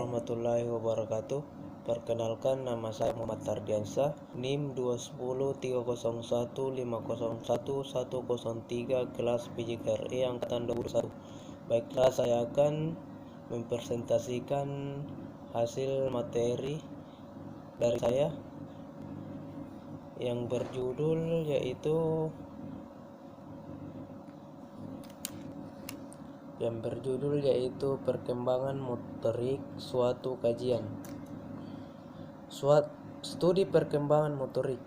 warahmatullahi wabarakatuh. Perkenalkan, nama saya Muhammad Tardiansyah, NIM 2103015011103, kelas PJKRE angkatan 21. Baiklah, saya akan mempresentasikan hasil materi dari saya yang berjudul yaitu perkembangan motorik suatu kajian. Studi perkembangan motorik.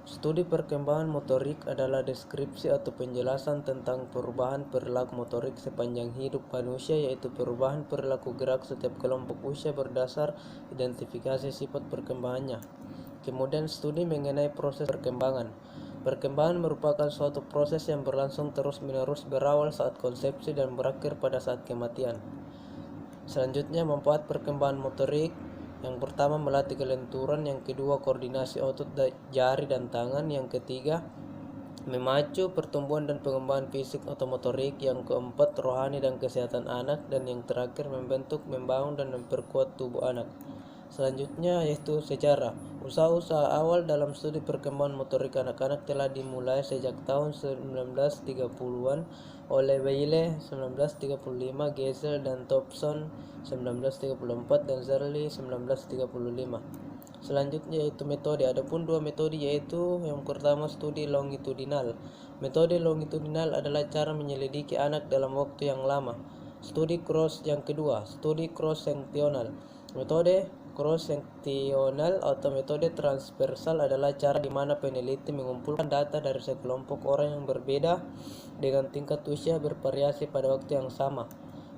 Studi perkembangan motorik adalah deskripsi atau penjelasan tentang perubahan perilaku motorik sepanjang hidup manusia, yaitu perubahan perilaku gerak setiap kelompok usia berdasar identifikasi sifat perkembangannya. Kemudian studi mengenai proses perkembangan. Perkembangan merupakan suatu proses yang berlangsung terus-menerus, berawal saat konsepsi dan berakhir pada saat kematian. Selanjutnya, manfaat perkembangan motorik. Yang pertama, melatih kelenturan. Yang kedua, koordinasi otot jari dan tangan. Yang ketiga, memacu pertumbuhan dan pengembangan fisik atau motorik. Yang keempat, rohani dan kesehatan anak. Dan yang terakhir, membentuk, membangun, dan memperkuat tubuh anak. Selanjutnya yaitu sejarah. Usaha-usaha awal dalam studi perkembangan motorik anak-anak telah dimulai sejak tahun 1930-an oleh Bailey 1935, Geisel dan Thompson 1934, dan Zerley 1935. Selanjutnya yaitu metode. Adapun dua metode, yaitu yang pertama studi longitudinal. Metode longitudinal adalah cara menyelidiki anak dalam waktu yang lama. Studi cross yang kedua, studi cross-seksional. Metode cross-seksional atau metode transversal adalah cara di mana peneliti mengumpulkan data dari sekelompok orang yang berbeda dengan tingkat usia bervariasi pada waktu yang sama.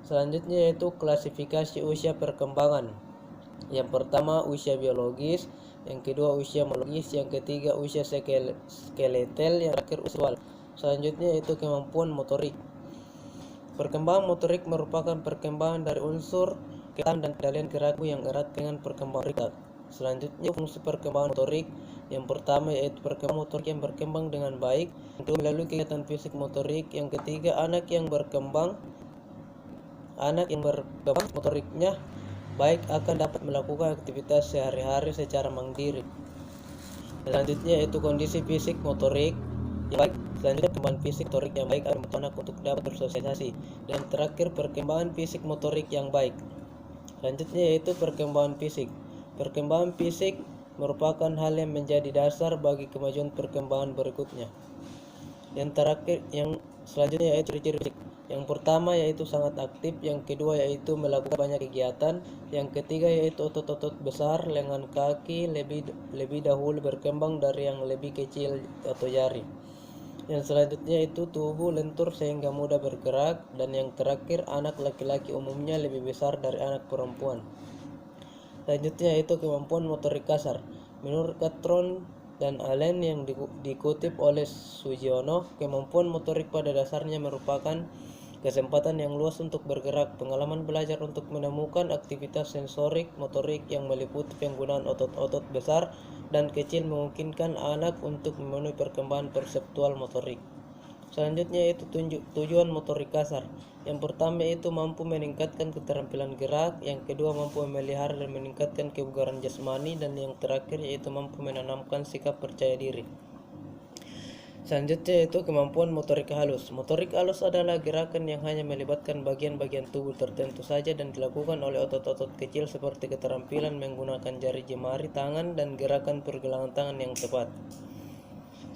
Selanjutnya yaitu klasifikasi usia perkembangan. Yang pertama usia biologis, yang kedua usia monologis, yang ketiga usia skeletal, yang terakhir usia. Selanjutnya yaitu kemampuan motorik. Perkembangan motorik merupakan perkembangan dari unsur kegiatan dan kendalian gerakmu yang erat dengan perkembangan motorik. Selanjutnya fungsi perkembangan motorik. Yang pertama yaitu perkembangan motorik yang berkembang dengan baik, yang kedua melalui kegiatan fisik motorik, yang ketiga anak yang berkembang motoriknya baik akan dapat melakukan aktivitas sehari-hari secara mandiri. Selanjutnya yaitu kondisi fisik motorik yang baik. Selanjutnya perkembangan fisik motorik yang baik akan membantu anak untuk dapat bersosialisasi. Dan terakhir perkembangan fisik motorik yang baik. Selanjutnya yaitu perkembangan fisik. Perkembangan fisik merupakan hal yang menjadi dasar bagi kemajuan perkembangan berikutnya. Yang selanjutnya yaitu ciri-ciri fisik. Yang pertama yaitu sangat aktif, yang kedua yaitu melakukan banyak kegiatan, yang ketiga yaitu otot-otot besar lengan kaki lebih dahulu berkembang dari yang lebih kecil atau jari. Yang selanjutnya itu tubuh lentur sehingga mudah bergerak, dan yang terakhir anak laki-laki umumnya lebih besar dari anak perempuan. Selanjutnya itu kemampuan motorik kasar. Menurut Catron dan Allen yang dikutip oleh Sugiono, kemampuan motorik pada dasarnya merupakan kesempatan yang luas untuk bergerak, pengalaman belajar untuk menemukan aktivitas sensorik motorik yang meliputi penggunaan otot-otot besar dan kecil memungkinkan anak untuk memenuhi perkembangan perseptual motorik. Selanjutnya yaitu tujuan motorik kasar. Yang pertama yaitu mampu meningkatkan keterampilan gerak, yang kedua mampu memelihara dan meningkatkan kebugaran jasmani, dan yang terakhir yaitu mampu menanamkan sikap percaya diri. Selanjutnya yaitu kemampuan motorik halus. Motorik halus adalah gerakan yang hanya melibatkan bagian-bagian tubuh tertentu saja dan dilakukan oleh otot-otot kecil seperti keterampilan menggunakan jari jemari tangan dan gerakan pergelangan tangan yang tepat.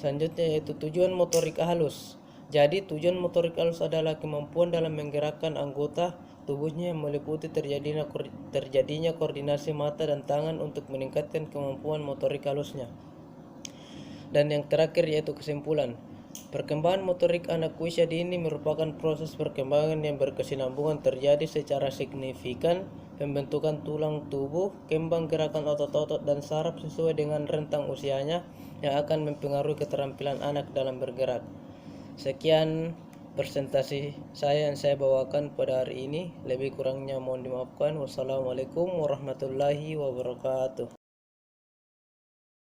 Selanjutnya yaitu tujuan motorik halus. Jadi tujuan motorik halus adalah kemampuan dalam menggerakkan anggota tubuhnya yang meliputi terjadinya koordinasi mata dan tangan untuk meningkatkan kemampuan motorik halusnya. Dan yang terakhir yaitu kesimpulan. Perkembangan motorik anak usia dini merupakan proses perkembangan yang berkesinambungan terjadi secara signifikan, pembentukan tulang tubuh, kembang gerakan otot-otot dan saraf sesuai dengan rentang usianya yang akan mempengaruhi keterampilan anak dalam bergerak. Sekian presentasi saya yang saya bawakan pada hari ini. Lebih kurangnya mohon dimaafkan. Wassalamualaikum warahmatullahi wabarakatuh.